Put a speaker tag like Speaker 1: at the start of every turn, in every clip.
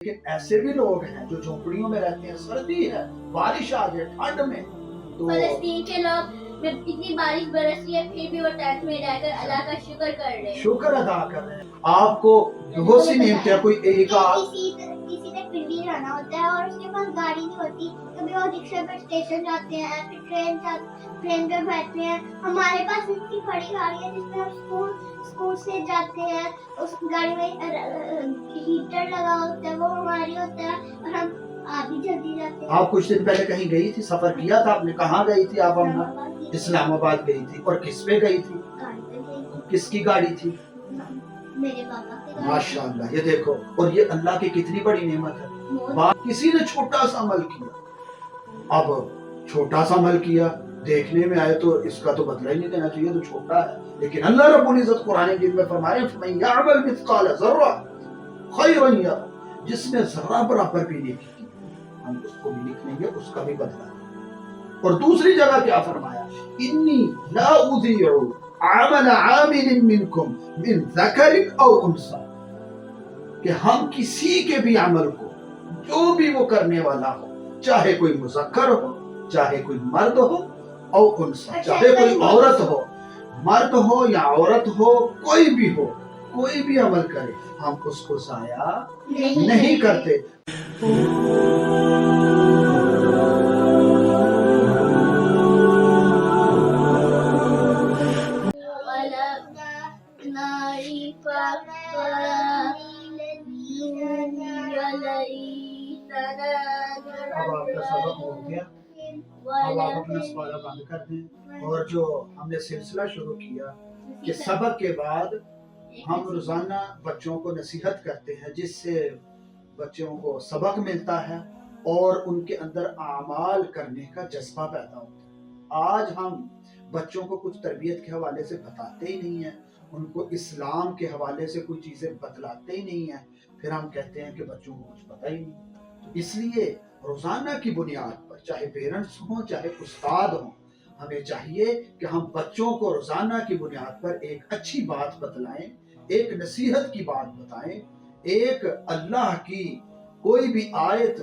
Speaker 1: लेकिन ऐसे भी लोग हैं जो झोपड़ियों में रहते हैं, सर्दी है, बारिश आ जाए, ठंड में, तो
Speaker 2: फलस्तीन के लोग इतनी बारिश बरस रही है फिर भी वो टेंट में रहकर अल्लाह का शुक्र कर रहे हैं।
Speaker 1: शुक्र अदा कर रहे हैं। आपको बहुत सी नेमतें हैं, कोई एक
Speaker 3: किसी ने पिंडी जाना होता है और उसके पास गाड़ी नहीं होती, कभी वो रिक्शा पे स्टेशन जाते हैं, फिर ट्रेन पे बैठते हैं। हमारे पास इतनी बड़ी गाड़ी है जिसमें हम स्कूल से जाते हैं, उस गाड़ी में हीटर लगा होता है, वो हमारी होता है और हम आ भी जल्दी जाते हैं।
Speaker 1: आप कुछ दिन पहले कहीं गई थी, सफर किया था आपने? कहाँ गई थी आप? हम इस्लामाबाद गई थी। और किस पे गई थी?
Speaker 3: गाड़ी पे गई
Speaker 1: किसकी गाड़ी थी?
Speaker 3: थी, मेरे पापा की गाड़ी।
Speaker 1: माशाअल्लाह, ये देखो, और ये अल्लाह की कितनी बड़ी नेमत है। बात किसी ने छोटा सा अमल किया, अब छोटा सा अमल किया, देखने में आए तो इसका तो बदला ही नहीं देना चाहिए, तो छोटा है। लेकिन अल्लाह रब्बुल इज्जत कुरान में फरमा रहे हैं, फमन यअमल मिस्काल ज़र्रा खैरन यरा, जिसने जर्रा बराबर भी नेकी की, हम उसको भी लिख लेंगे, उसका भी बदला। और दूसरी जगह क्या फरमाया, इन्नी ला उज़ीउ अमल आमिलिन मिनकुम मिन ज़करिन औ उन्सा, कि हम किसी के भी अमल को, जो भी वो करने वाला हो, चाहे कोई मुज़क्कर हो, चाहे कोई मर्द हो, औ उन्सा, चाहे कोई औरत हो, मर्द हो या औरत हो, कोई भी हो, कोई भी अमल करे, हम उसको ज़ाया नहीं करते। अब आपका सबक हो गया, अब आप अपना सवाल बंद कर दें। और जो हमने सिलसिला शुरू किया कि सबक के बाद हम रोजाना बच्चों को नसीहत करते हैं, जिससे बच्चों को सबक मिलता है और उनके अंदर आमाल करने का जज्बा पैदा होता है। आज हम बच्चों को कुछ तरबियत के हवाले से बताते ही नहीं है, उनको इस्लाम के हवाले से कोई चीज़ें बतलाते ही नहीं है, फिर हम कहते हैं कि बच्चों को कुछ पता ही नहीं। तो इसलिए रोज़ाना की बुनियाद पर, चाहे पेरेंट्स हों चाहे उस्ताद हों, हमें चाहिए कि हम बच्चों को रोज़ाना की बुनियाद पर एक अच्छी बात बतलाएं, एक नसीहत की बात बताएं, एक अल्लाह की कोई भी आयत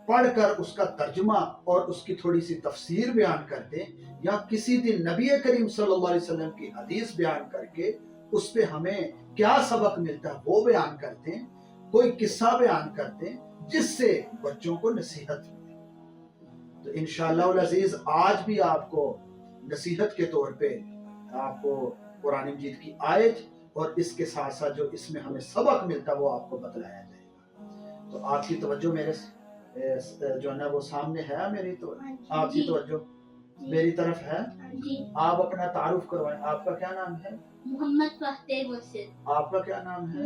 Speaker 1: पढ़कर उसका तर्जुमा और उसकी थोड़ी सी तफसीर बयान कर दें, या किसी दिन नबी करीम सल्लल्लाहु अलैहि वसल्लम की हदीस बयान करके उस पे हमें क्या सबक मिलता है वो बयान कर दें, कोई किस्सा बयान कर दें, जिससे बच्चों को नसीहत मिले। तो इंशाअल्लाह अज़ीज़ आज भी आपको नसीहत के तौर पे आपको कुरान मजीद की आयत और इसके साथ साथ जो इसमें हमें सबक मिलता है वो आपको बतलाया जाएगा। तो आपकी तवज्जो मेरे जो है ना वो सामने है, मेरी तो आपकी तवज्जो मेरी तरफ है। आप अपना तारुफ करवाएं। आपका क्या नाम है?
Speaker 2: मोहम्मद फतेह मुर्शिद।
Speaker 1: आपका क्या नाम है?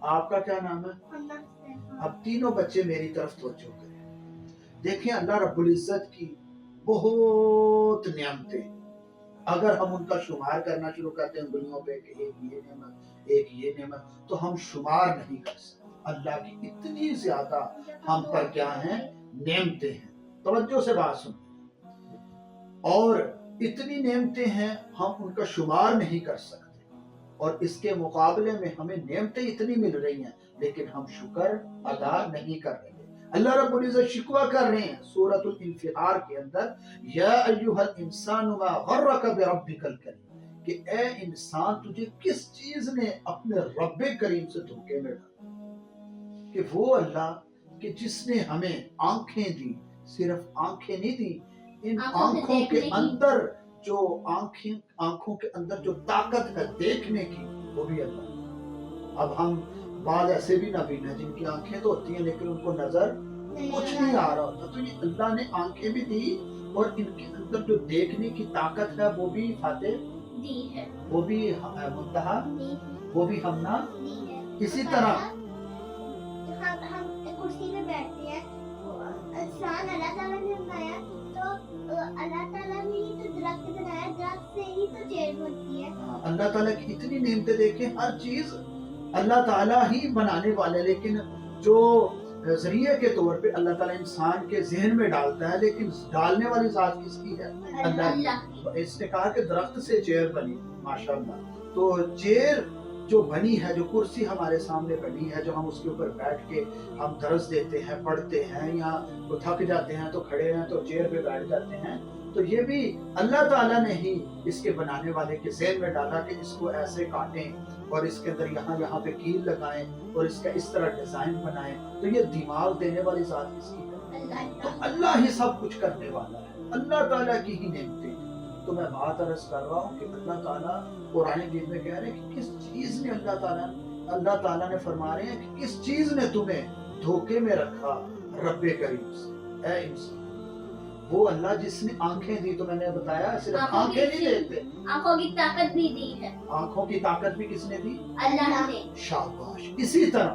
Speaker 1: आपका क्या नाम है? अब तीनों बच्चे मेरी तरफ तवज्जो करें। देखें, अल्लाह रब्बुल इज्जत की बहुत नेमतें, अगर हम उनका शुमार करना शुरू करते हैं उंगलियों पे कि एक ये नेमत एक ये नेमत, तो हम शुमार नहीं कर सकते। अल्लाह की इतनी ज्यादा हम पर क्या है, नेमतें हैं। तवज्जो से बात सुन, और इतनी नेमतें हैं हम उनका शुमार नहीं कर सकते। और इसके मुकाबले में हमें नेमतें इतनी मिल रही हैं, लेकिन हम शुक्र अदा नहीं कर रहे। अल्लाह रब्बुल इज्जत शिकवा कर रहे हैं सूरतुल इंफितार के अंदर, या अय्युहल इंसानु मा गर्रक बिरब्बिकल करीम, कि ए इंसान तुझे किस चीज ने अपने रब्बे करीम से धोखे में डाला, कि वो अल्लाह कि जिसने हमें आंखें दी, सिर्फ आंखें नहीं दी, इन आंखों के अंदर जो आंखों के अंदर जो ताकत है देखने की, वो भी अल्लाह। अब हम बाद ऐसे भी नबीन है जिनकी आंखें तो होती हैं लेकिन उनको नजर कुछ नहीं आ रहा होता, तो ये अल्लाह ने आंखें भी दी और इनके अंदर जो देखने की ताकत है वो भी फाते
Speaker 2: दी है,
Speaker 1: वो भी मुंतहा, वो भी हमना। इसी तरह
Speaker 3: हम कुर्सी पे बैठते हैं, इंसान अल्लाह ताला ने बनाया, तो अल्लाह ताला ने ही तो दरख्त बनाया, दरख्त से ही तो चेयर बनती है।
Speaker 1: अल्लाह ताला की इतनी नेमतें देखें, हर चीज अल्लाह ताला ही बनाने वाले, लेकिन जो जरिए के तौर पे अल्लाह ताला इंसान के जहन में डालता है, लेकिन डालने वाली जात किसकी है? अल्लाह की। इसने कहा कि दरख्त से चेयर बनी, माशाअल्लाह। तो चेयर जो बनी है, जो कुर्सी हमारे सामने बनी है, जो हम उसके ऊपर बैठ के हम दर्स देते हैं, पढ़ते हैं, या तो थक जाते हैं तो खड़े हैं तो चेयर पे बैठ जाते हैं, तो ये भी अल्लाह ताला ने ही इसके बनाने वाले के ज़हन में डाला कि इसको ऐसे काटें और इसके अंदर यहाँ पे कील लगाएं और इसका इस तरह डिजाइन बनाएं। तो ये दिमाग देने वाली ज़ात किसकी है? तो अल्लाह ही सब कुछ करने वाला है, अल्लाह ताला की ही नेमतें हैं। तो मैं बात अर्ज कर रहा हूँ कि अल्लाह ताला कुरान मजीद में कह रहे हैं कि किस चीज ने अल्लाह ताला ने फरमा रहे हैं कि किस चीज ने तुम्हें धोखे में रखा रब्बे करीम से। ऐ इंसान, वो अल्लाह जिसने आंखें दी, तो मैंने बताया सिर्फ आंखें नहीं देते,
Speaker 2: आंखों की ताकत भी दी है।
Speaker 1: आंखों की ताकत भी किसने दी?
Speaker 2: अल्लाह ने।
Speaker 1: शाबाश। इसी तरह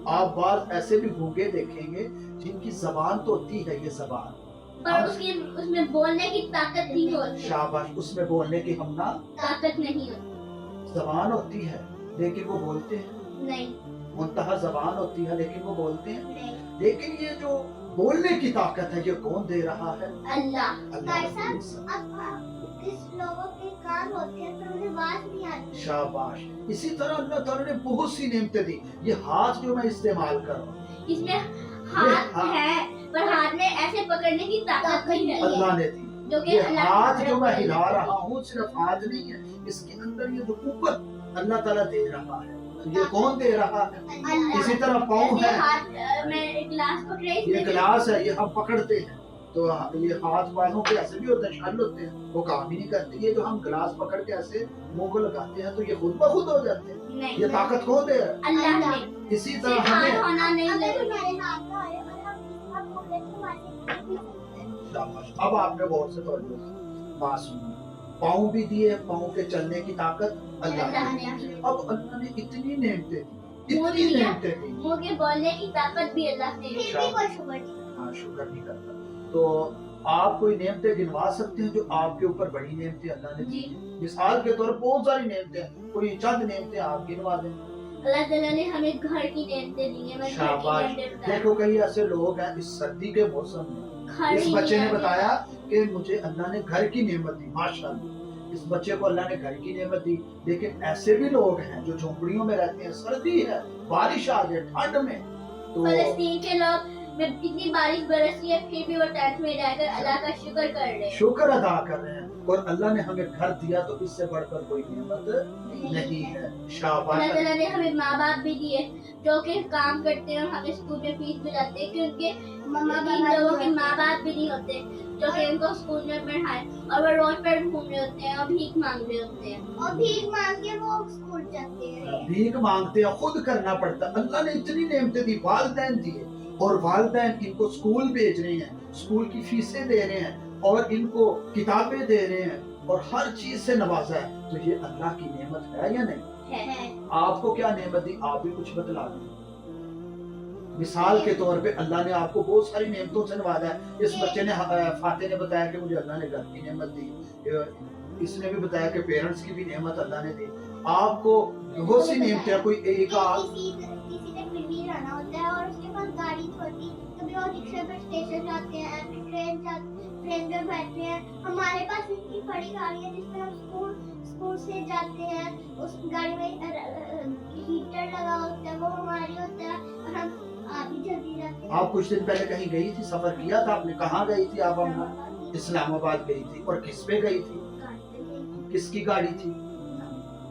Speaker 1: आप बात ऐसे भी गूंगे देखेंगे जिनकी जबान तो होती है, ये जबान,
Speaker 2: पर उसमें बोलने की ताकत नहीं होती।
Speaker 1: शाबाश, उसमें बोलने की हम ना
Speaker 2: ताकत नहीं होती।
Speaker 1: जबान होती है लेकिन वो बोलते हैं
Speaker 2: नहीं,
Speaker 1: मुंतहा जबान होती है लेकिन वो बोलते हैं
Speaker 2: नहीं।
Speaker 1: लेकिन ये जो बोलने की ताकत है ये कौन दे रहा है?
Speaker 2: अल्लाह।
Speaker 3: भाई साहब, अब किस लोगों के कान होते हैं पर उन्हें आवाज नहीं आती।
Speaker 1: शाबाश। इसी तरह अल्लाह ताला ने बहुत सी नेमतें दी। ये हाथ जो मैं इस्तेमाल कर रहा हूँ,
Speaker 2: इसमें हाथ है पर हाथ में ऐसे पकड़ने की ताकत नहीं है,
Speaker 1: अल्लाह ने दी।
Speaker 2: जो कि
Speaker 1: ये
Speaker 2: अल्लाह
Speaker 1: हाथ जो मैं हिला रहा हूँ सिर्फ हाथ नहीं है, इसके अंदर ये जो कुव्वत अल्लाह ताला दे रहा है, ये कौन दे रहा है?
Speaker 2: अल्लाह।
Speaker 1: इसी तरह पाँव
Speaker 2: जैसे
Speaker 1: है,
Speaker 2: हाथ में गिलास पकड़े,
Speaker 1: ये
Speaker 2: इसमें
Speaker 1: गिलास है, ये हम पकड़ते हैं तो ये हाथ पाँव के ऐसे भी होते हैं, शल होते हैं, वो काम ही नहीं करते। ये जो हम गिलास पकड़ के ऐसे मुंह को लगाते हैं तो ये खुद ब खुद हो जाते हैं।
Speaker 2: नहीं,
Speaker 1: ये ताकत कौन दे रहा है?
Speaker 2: अल्लाह ने।
Speaker 1: इसी
Speaker 2: सिर्फ
Speaker 1: तरह
Speaker 2: हाथ
Speaker 1: हमें
Speaker 2: होना नहीं
Speaker 3: अगर
Speaker 2: जरूरी।
Speaker 3: हमारे हाथ में आए और हम बोले तो हमारे
Speaker 1: शाबाश। अब आपने गौर से तवज्जो बात सुनी, पाँव भी दिए, पाँव के चलने की ताकत अल्लाह
Speaker 2: अल्लाह
Speaker 1: ने।
Speaker 2: ने।
Speaker 1: अब अल्लाह ने इतनी नेमतें दी,
Speaker 2: मुंह
Speaker 1: इतनी
Speaker 2: दिया।
Speaker 1: नेमतें दी।
Speaker 2: मुंह के बोलने की ताकत भी अल्लाह ने दी।
Speaker 3: फिर भी कोई शुक्र नहीं।
Speaker 1: हाँ, शुक्र नहीं करता। तो आप कोई नेमतें गिनवा सकते हैं जो आपके ऊपर बड़ी नेमतें अल्लाह ने दी?
Speaker 2: जी।
Speaker 1: मिसाल के तौर पर बहुत सारी नेमतें हैं, कोई चंद नेमतें आप गिनवा दें।
Speaker 2: अल्लाह ताला ने हमें घर की नेमतें दी हैं। मैं घर की
Speaker 1: शाबाश।
Speaker 2: नेमतें बता
Speaker 1: देखो कई ऐसे लोग हैं इस सर्दी के मौसम में,
Speaker 2: घर
Speaker 1: इस
Speaker 2: ही
Speaker 1: बच्चे ने
Speaker 2: नेमतें।
Speaker 1: बताया कि मुझे अल्लाह ने घर की नेमत दी, माशाअल्लाह। इस बच्चे को अल्लाह ने घर की नेमत दी। लेकिन ऐसे भी लोग हैं जो झोंपड़ियों में रहते हैं, सर्दी है, बारिश आ जाए, ठंड में, तो
Speaker 2: फलस्तीन के लोग में इतनी बारिश बरसी है फिर भी वो टेंट में रहकर अल्लाह का शुक्र कर रहे हैं।
Speaker 1: शुक्र अदा कर रहे हैं। और अल्लाह ने हमें घर दिया तो इससे बढ़कर कोई नेमत नहीं है।
Speaker 2: अल्लाह
Speaker 1: शाबाश।
Speaker 2: ताला ने हमें माँ बाप भी दिए जो कि काम करते हैं और हमें स्कूल में फीस भी लाते हैं, क्योंकि इन लोगों के माँ बाप भी नहीं होते जो कि उनको स्कूल में पढ़ाए, और वो रोड पर घूम रहे होते हैं और भीख मांग रहे होते हैं।
Speaker 3: और भीख मांग के वो स्कूल जाते हैं।
Speaker 1: भीख मांगते हैं, खुद करना पड़ता है। अल्लाह ने इतनी नेमतें दी, वालिदैन दिए, और वालिदैन इनको स्कूल भेज रहे हैं, स्कूल की फीसें दे रहे हैं और इनको किताबें दे रहे हैं और हर चीज से नवाजा है। तो ये अल्लाह की नेमत है या नहीं?
Speaker 2: है।
Speaker 1: आपको क्या नेमत दी, आप भी कुछ बतला दें। मिसाल के तौर पे अल्लाह ने आपको बहुत सारी नेमतों से नवाजा है। इस बच्चे ने फाते ने बताया कि मुझे अल्लाह ने घर की नेमत दी, इसने भी बताया कि पेरेंट्स की भी नेमत अल्लाह ने दी। आपको बहुत सी नेमतें हैं, कोई एक
Speaker 3: किसी से पिंडी जाना होता है और उसके पास गाड़ी नहीं होती, कभी वो रिक्शा पे स्टेशन जाते हैं, ट्रेन पे बैठते हैं। हमारे पास इतनी बड़ी गाड़ी है जिसमें हम स्कूल से जाते हैं, उस गाड़ी में हीटर लगा होता है, वो हमारी होता है और हम आगे जल्दी जाते हैं।
Speaker 1: आप कुछ दिन पहले कहीं गई थी, सफर किया था आपने? कहाँ गई थी आप? हम इस्लामाबाद गई थी। और किस पे गई थी? किसकी गाड़ी थी?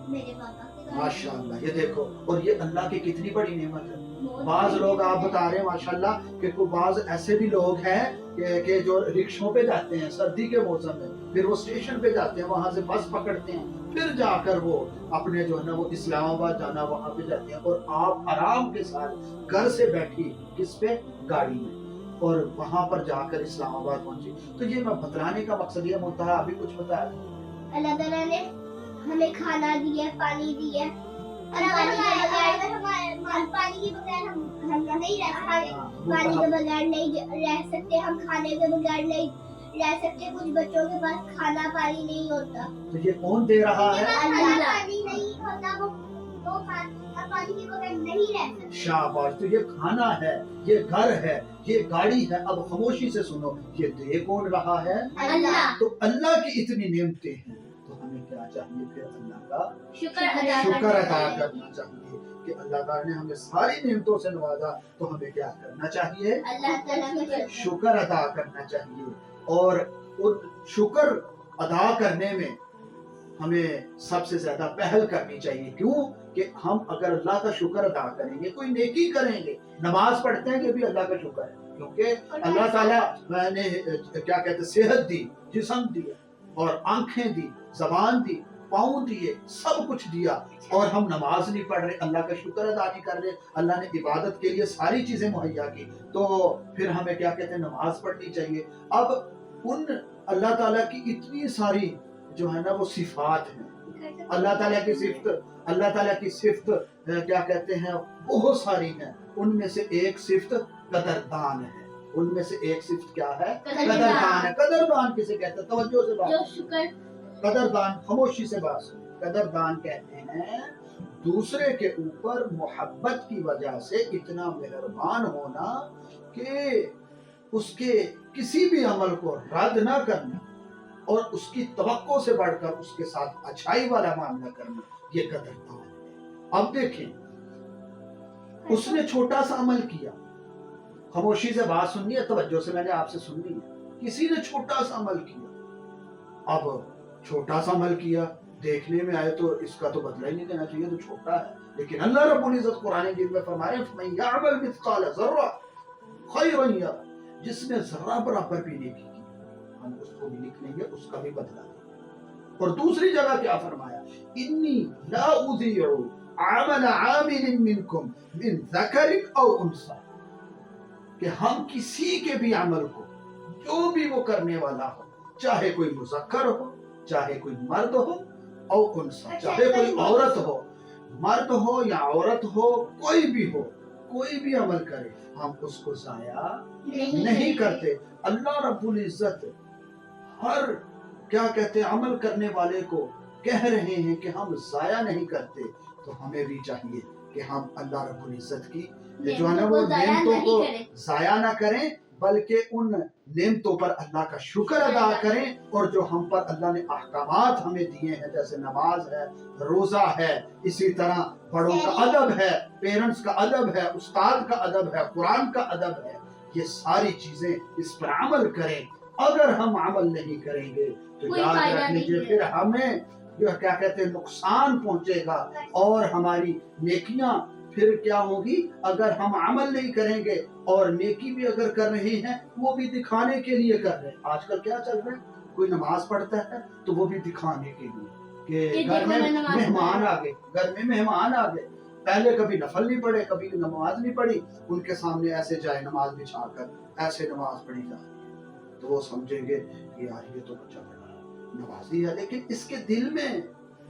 Speaker 3: मेरे पापा की गाड़ी।
Speaker 1: माशाअल्लाह। ये देखो, और ये अल्लाह की कितनी बड़ी नेमत है। बाज लोग आप बता रहे हैं माशाअल्लाह कि बाज ऐसे भी लोग हैं कि जो रिक्शों पे जाते हैं सर्दी के मौसम में, फिर वो स्टेशन पे जाते हैं, वहां से बस पकड़ते हैं, फिर जाकर वो अपने जो है ना वो इस्लामाबाद जाना वहां पे जाते हैं। और आप आराम के साथ घर से बैठी किस पे? गाड़ी में, और वहां पर जाकर इस्लामाबाद पहुंची। तो ये मैं बतलाने का मकसद ये मुद्दा अभी कुछ बताया।
Speaker 3: अल्लाह ताला ने हमें खाना दिया, पानी दिया, और अगर हमारे पानी के बगैर हम नहीं रह सकते, पानी के बगैर नहीं रह सकते, हम खाने के बगैर नहीं रह सकते। कुछ बच्चों के पास खाना पानी नहीं होता,
Speaker 1: तो ये कौन दे रहा है?
Speaker 3: खाना पानी नहीं होता, वो खाना पानी के बगैर नहीं रह सकते।
Speaker 1: शाबाश। तो ये खाना है, ये घर है, ये गाड़ी है। अब खामोशी से सुनो, ये दे कौन रहा है?
Speaker 2: अल्लाह।
Speaker 1: तो अल्लाह की इतनी नेमतें हैं, तो हमें क्या चाहिए, फिर अल्लाह का
Speaker 2: शुक्र
Speaker 1: अदा करना चाहिए कि अल्लाह ताला ने हमें सारी नेमतों से नवाजा, तो हमें क्या करना चाहिए?
Speaker 2: अल्लाह ताला का
Speaker 1: शुक्र अदा करना चाहिए। और उन शुक्र अदा करने में हमें सबसे ज्यादा पहल करनी चाहिए। क्यों? कि हम अगर अल्लाह का शुक्र अदा करेंगे, कोई नेकी करेंगे, नमाज पढ़ते हैं, ये भी अल्लाह का शुक्र है, क्योंकि अल्लाह ताला ने क्या कहते हैं, सेहत दी, जिस्म दिया, और आंखें दी, जबान दी, पाँव दिए, सब कुछ दिया, और हम नमाज नहीं पढ़ रहे, अल्लाह का शुक्र अदा नहीं कर रहे। अल्लाह ने इबादत के लिए सारी चीजें मुहैया की, तो फिर हमें क्या कहते हैं, नमाज पढ़नी चाहिए। अब उन अल्लाह ताला की इतनी सारी जो है ना वो सिफात हैं, अल्लाह ताला की सिफ्त क्या कहते हैं, बहुत सारी हैं। उनमें से एक सिफ्त कदरदान है, उनमें से एक सिफ्त क्या है? कदरदान है। कदरदान किसे कहते हैं? तवज्जो से बात,
Speaker 2: जो शुक्र
Speaker 1: कदरदान, खामोशी से बात सुनो। कदरदान कहते हैं दूसरे के ऊपर मोहब्बत की वजह से इतना मेहरबान होना कि उसके किसी भी अमल को रद्द ना करना और उसकी तवक्को से बढ़कर उसके साथ अच्छाई वाला मामला करना, ये कदरदान है। अब देखें, उसने छोटा सा अमल किया, खामोशी से बात सुननी है, तवज्जो से मैंने आपसे सुननी है। किसी ने छोटा सा अमल किया, अब छोटा सा अमल किया, देखने में आए तो इसका तो बदला ही नहीं देना चाहिए, तो छोटा है। लेकिन अल्लाह रब्बुल इज्जत कुरान मजीद में फरमा रहे हैं, "फमन यअमल मिस्काल ज़र्रा खैरन यरा", जिसने जर्रा बराबर भी नेकी की, हम उसको भी लिख लेंगे, उसका भी बदला देंगे। और दूसरी जगह क्या फरमाया, "इन्नी ला उज़ीउ अमल आमिलिन मिनकुम मिन ज़करिन औ उनसा", कि हम किसी के भी अमल को, जो भी वो करने वाला हो, चाहे कोई मुज़क्कर हो, चाहे कोई मर्द हो, और उनसा, चाहे कोई औरत हो, मर्द हो या औरत हो, कोई भी हो, कोई भी अमल करे, हम उसको जाया नहीं करते। अल्लाह रब्बुल इज्जत हर क्या कहते हैं अमल करने वाले को कह रहे हैं कि हम जाया नहीं करते। तो हमें भी चाहिए कि हम अल्लाह रब्बुल इज्जत की जो है ना वो नेमतों को जाया ना करें, बल्कि उन नेमतों पर अल्लाह का शुक्र अदा करें। और जो हम पर अल्लाह ने अहकामात हमें दिए हैं, जैसे नमाज है, रोजा है, इसी तरह बड़ों का अदब है, पेरेंट्स का अदब है, उस्ताद का अदब है, कुरान का अदब है, ये सारी चीजें इस पर अमल करें। अगर हम अमल नहीं करेंगे तो याद रख लीजिए, फिर हमें जो क्या कहते हैं नुकसान पहुंचेगा, और हमारी नेकियां फिर क्या होगी, अगर हम अमल नहीं करेंगे। और नेकी भी अगर कर रहे हैं, वो भी दिखाने के लिए कर रहे हैं। आजकल क्या चल रहा है, कोई नमाज पढ़ता है तो वो भी दिखाने के लिए कि घर में मेहमान आ गए, घर में मेहमान आ गए। पहले कभी नफल नहीं पढ़े, कभी नमाज नहीं पढ़ी, उनके सामने ऐसे जाए नमाज बिछाकर ऐसे नमाज पढ़ी जा रही है, तो वो समझेंगे कि यार ये तो बच्चा बड़ा नमाजी है, लेकिन इसके दिल में,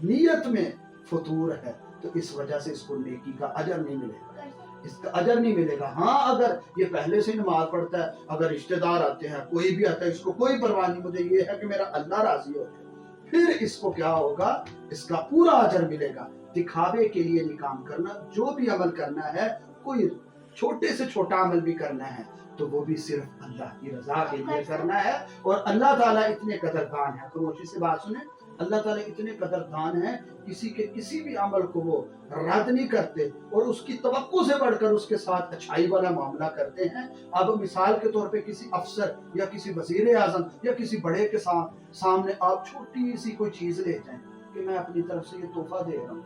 Speaker 1: नीयत में फतूर है, तो इस वजह से इसको नेकी का अजर नहीं मिलेगा, इसका अजर नहीं मिलेगा। हाँ, अगर ये पहले से नमाज पढ़ता है, अगर रिश्तेदार आते हैं, कोई भी आता है, इसको कोई परवाह नहीं, मुझे ये है कि मेरा अल्लाह राजी हो जाए, फिर इसको क्या होगा, इसका पूरा अजर मिलेगा। दिखावे के लिए नहीं काम करना, जो भी अमल करना है, कोई छोटे से छोटा अमल भी करना है, तो वो भी सिर्फ अल्लाह की रजा के लिए करना है। और अल्लाह ताला इतने कदरदान है, खामोशी से बात सुने, अल्लाह ताला इतने कदरदान है, किसी के किसी भी अमल को वो रद्द नहीं करते, और उसकी तवक्को से बढ़कर उसके साथ अच्छाई वाला मामला करते हैं। अब मिसाल के तौर पे किसी अफसर या किसी वजीर आजम या किसी बड़े के सामने आप छोटी सी कोई चीज ले जाएं कि मैं अपनी तरफ से ये तोहफा दे रहा हूँ,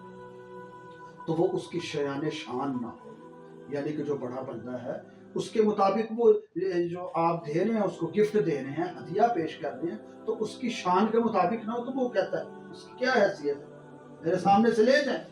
Speaker 1: तो वो उसकी शयान शान ना हो, यानी कि जो बड़ा बंदा है उसके मुताबिक वो जो आप दे रहे हैं, उसको गिफ्ट दे रहे हैं, हदिया पेश कर रहे हैं, तो उसकी शान के मुताबिक ना हो, तो वो कहता है उसकी क्या हैसियत है, मेरे सामने से ले जाए,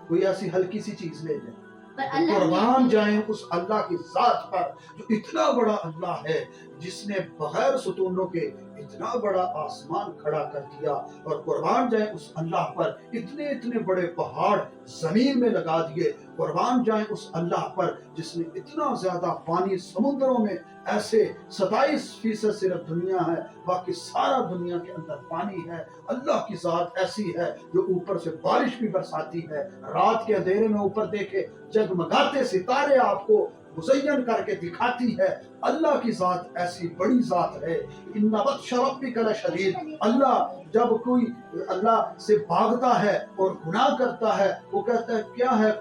Speaker 1: कोई ऐसी हल्की सी चीज ले जाए, कुर्बान जाएं उस अल्लाह की जात पर जो इतना बड़ा अल्लाह है, जिसने बगैर सुतूनों के इतना बड़ा आसमान खड़ा कर दिया, और कुर्बान जाएं उस अल्लाह पर इतने इतने बड़े पहाड़ जमीन में लगा दिए, कुर्बान जाएं उस अल्लाह पर जिसने इतना ज्यादा पानी समुद्रों में, ऐसे 27% सिर्फ दुनिया है, बाकी सारा दुनिया के अंदर पानी है। अल्लाह की जात ऐसी है जो ऊपर से बारिश भी बरसाती है, रात के अंधेरे में ऊपर देखे जगमगाते सितारे आपको मुज़य्यन करके दिखाती है। अल्लाह की ज़ात ऐसी बड़ी ज़ात है। इन्ना बत्श रब्बिका लशदीद। अल्लाह जब कोई अल्लाह से भागता है और गुनाह करता है, वो कहता है क्या है,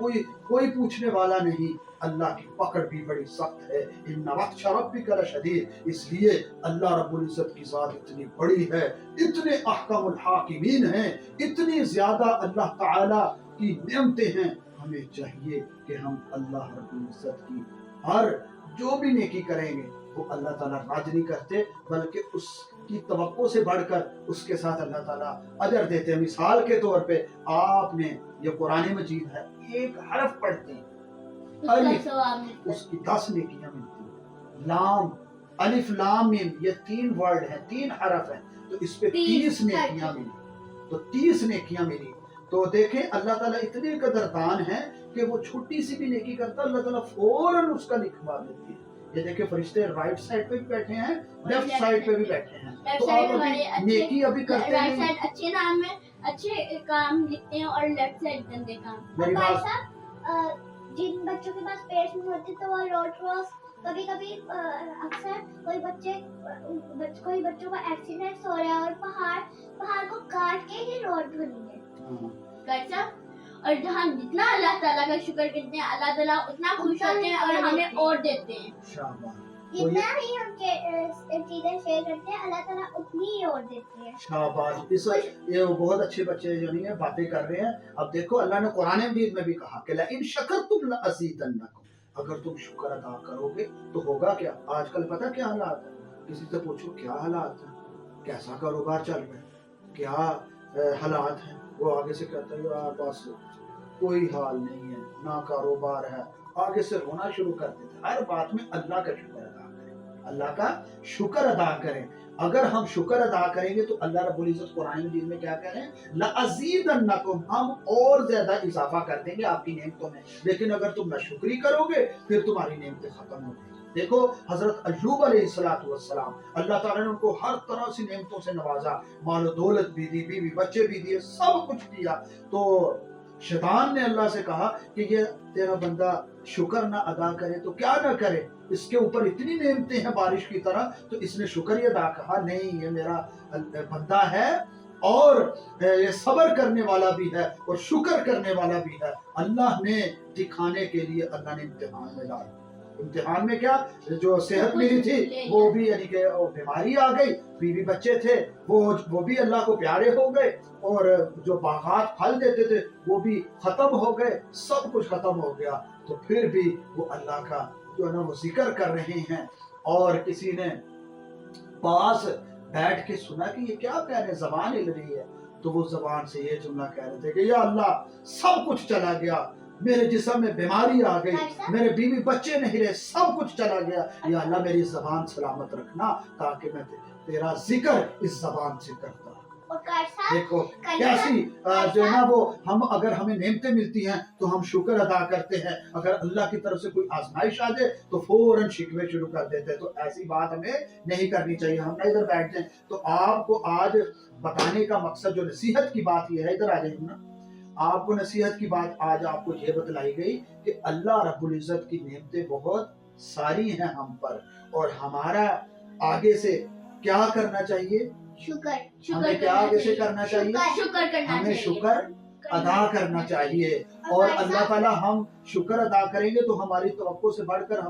Speaker 1: कोई पूछने वाला नहीं। अल्लाह की पकड़ भी बड़ी सख्त है। इन्ना बत्श रब्बिका लशदीद। इसलिए अल्लाह रब्बुल इज्जत की ज़ात इतनी बड़ी है, इतने अहकामुल हाकिमीन हैं, इतनी ज्यादा अल्लाह ताला की नेमतें हैं। हमें चाहिए कि हम अल्लाह रब्बुल इज्जत की हर जो भी नेकी करेंगे वो अल्लाह ताला राज नहीं करते, बल्कि उसकी तवक्को से बढ़कर उसके साथ अल्लाह ताला अजर देते हैं। मिसाल के तौर पे आपने ये कुरान मजीद है, एक हरफ पढ़ते हैं अलिफ, उसकी 10 नेकियां मिलती हैं। लाम, अलिफ लाम मीम, ये 3 वर्ड हैं, 3 हरफ हैं, तो इस पे 30 नेकियां मिली। तो 30 नेकियां मिली। तो देखें अल्लाह ताला इतने कदरदान है कि वो छोटी सी भी नेकी करता है, अल्लाह ताला फौरन उसका लिखवा देती है। ये देखिए फरिश्ते राइट साइड पे भी बैठे हैं, लेफ्ट साइड पे भी बैठे हैं। तो आप अभी नेकी अभी करते हैं,
Speaker 2: राइट साइड अच्छे नाम में अच्छे काम लिखते हैं और लेफ्ट साइड गंदे काम।
Speaker 1: मेरी
Speaker 3: भाई
Speaker 1: बात
Speaker 3: साहब, जिन बच्चों के पास पेरेंट्स नहीं होते तो वो रोड क्रॉस कभी अक्सर कोई बच्चों का एक्सीडेंट हो रहा है और पहाड़ को काट के ही रोड बनी है।
Speaker 2: कैसा? और हम जितना अल्लाह ताला का शुक्र करते हैं, अल्लाह ताला उतना खुश होते हैं और हमें और देते हैं।
Speaker 1: शाबाश।
Speaker 3: जितना ही हम चीजें शेयर करते हैं अल्लाह ताला उतनी ही और देते हैं।
Speaker 1: शाबाश। इस ये बहुत अच्छे बच्चे जो नहीं है बातें कर रहे हैं। अब देखो अल्लाह ने कुरान मजीद में भी कहा कि ला इन शकरतुम लअज़ीदन्नकुम, अगर तुम शुक्र अदा करोगे तो होगा क्या। आजकल पता क्या हालात है, किसी से पूछो क्या हालात है, कैसा कारोबार चल रहा है, क्या हालात हैं, वो आगे से कहता है यार बस कोई हाल नहीं है, ना कारोबार है, आगे से रोना शुरू कर देते। हर बात में अल्लाह का शुक्र अदा करें, अल्लाह का शुक्र अदा करें। अगर हम शुक्र अदा करेंगे तो अल्लाह रब्बुल इज्जत कुरान मजीद में क्या कह रहे हैं, लअज़ीदन्नकुम, हम और ज्यादा इजाफा कर देंगे आपकी नेमतों में। लेकिन अगर तुम नाशुक्री करोगे फिर तुम्हारी नेमतें खत्म हो जाएंगी। देखो हजरत अय्यूब अलैहिस्सलातु वस्सलाम, अल्लाह ताला ने उनको हर तरह से नेमतों से नवाजा, मालो दौलत भी दी, बीवी बच्चे भी दिए, सब कुछ दिया। तो शैतान ने अल्लाह से कहा कि ये तेरा बंदा शुक्र ना अदा करे तो क्या ना करे, इसके ऊपर इतनी नेमतें हैं बारिश की तरह, तो इसने शुक्र ही अदा कहा नहीं, ये मेरा बंदा है और ये सब्र करने वाला भी है और शुक्र करने वाला भी है। अल्लाह ने दिखाने के लिए अल्लाह ने इम्तिहान में डाला। इम्तिहान में क्या, जो सेहत मिली थी वो भी यानी कि बीमारी आ गई, बीवी बच्चे थे वो भी अल्लाह को प्यारे हो गए, और जो बागात फल देते थे वो भी खत्म हो गए, सब कुछ खत्म हो गया। तो फिर भी वो अल्लाह का जो है ना वो जिक्र कर रहे हैं। और किसी ने पास बैठ के सुना कि ये क्या कह रहे हैं, जबान हिल रही है, तो वो जबान से ये जुमला कह रहे थे कि या अल्लाह सब कुछ चला गया, मेरे जिस्म में बीमारी आ गई, मेरे बीवी बच्चे नहीं रहे, सब कुछ चला गया, या अल्लाह मेरी जबान सलामत रखना ताकि मैं तेरा जिक्र इस जबान से करता। देखो कैसी जो है ना वो, हम अगर हमें नेमतें मिलती हैं तो हम शुक्र अदा करते हैं, अगर अल्लाह की तरफ से कोई आजमाइश आ जाए तो फौरन शिकवे शुरू कर देते हैं। तो ऐसी बात हमें नहीं करनी चाहिए। हम ना इधर बैठते हैं। तो आपको आज बताने का मकसद, जो नसीहत की बात ये है, इधर आ जाइए ना, आपको नसीहत की बात आज आपको ये बतलाई गई कि अल्लाह रब्बुल इज्जत की नेमतें बहुत सारी हैं हम पर, और हमारा आगे से क्या करना चाहिए, हमें क्या आगे से करना चाहिए,
Speaker 2: शुक्र करना
Speaker 1: हमें
Speaker 2: चाहिए,
Speaker 1: शुक्र अदा करना चाहिए। और अल्लाह ताला हम शुक्र अदा करेंगे तो हमारी तवक्को से बढ़कर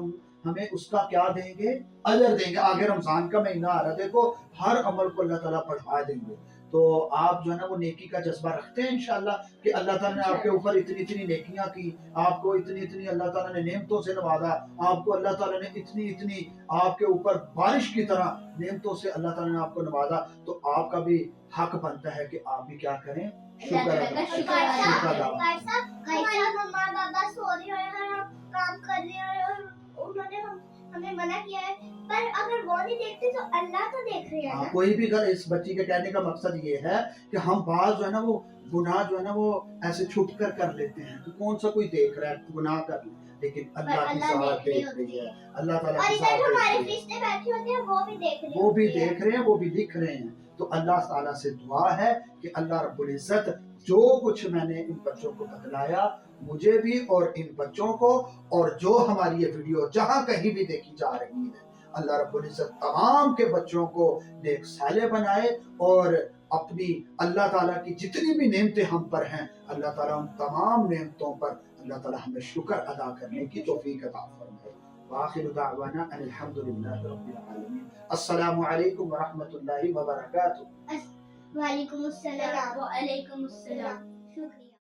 Speaker 1: हमें उसका क्या देंगे, अजर देंगे। आगे रमजान का महीना आ रहा है, देखो हर अमल को अल्लाह ताला बढ़ा देंगे। तो आप जो है ना वो नेकी का जज्बा रखते हैं इंशाल्लाह कि अल्लाह ताला ने आपके ऊपर इतनी इतनी नेकियां की, आपको इतनी इतनी अल्लाह ताला ने नेमतों से नवाजा, आपको अल्लाह ताला ने इतनी इतनी आपके ऊपर बारिश की तरह नेमतों से अल्लाह ताला ने आपको नवाजा। तो आपका भी हक बनता है कि आप भी क्या करें, शुक्र अदा।
Speaker 3: मम्मा पापा सो रहे हैं, काम कर रहे हैं और उन्होंने हमें मना किया है, पर अगर वो नहीं देखते तो अल्लाह तो देख रहे हैं ना।
Speaker 1: कोई भी घर, इस बच्ची के कहने का मकसद ये है कि हम बात जो है ना वो गुनाह जो है ना वो ऐसे छुप कर लेते हैं, तो कौन सा कोई देख रहा है, गुनाह कर ले, लेकिन अल्लाह की साथ देख रही है, अल्लाह ताला की साथ
Speaker 3: हमारे रिश्ते बैठे होते हैं वो भी देख रहे हैं,
Speaker 1: वो भी देख रहे हैं, वो भी लिख रहे हैं। तो अल्लाह ताला से दुआ है कि अल्लाह रब्बुल इज्जत जो कुछ मैंने इन बच्चों को बतलाया مجھے بھی اور ان بچوں کو، اور جو ہماری یہ ویڈیو جہاں کہیں بھی دیکھی جا رہی ہے، اللہ رب العزت تمام کے بچوں کو نیک صالح بنائے، اور اپنی اللہ تعالیٰ کی جتنی بھی نعمتیں ہم پر ہیں، اللہ تعالیٰ ان تمام نعمتوں پر اللہ تعالیٰ ہمیں شکر ادا کرنے کی توفیق عطا فرمائے۔ وآخر دعوانا ان الحمدللہ رب العالمین۔ السلام علیکم ورحمۃ اللہ وبرکاتہ۔
Speaker 3: وعلیکم السلام۔
Speaker 2: وعلیکم السلام۔
Speaker 3: شکریہ۔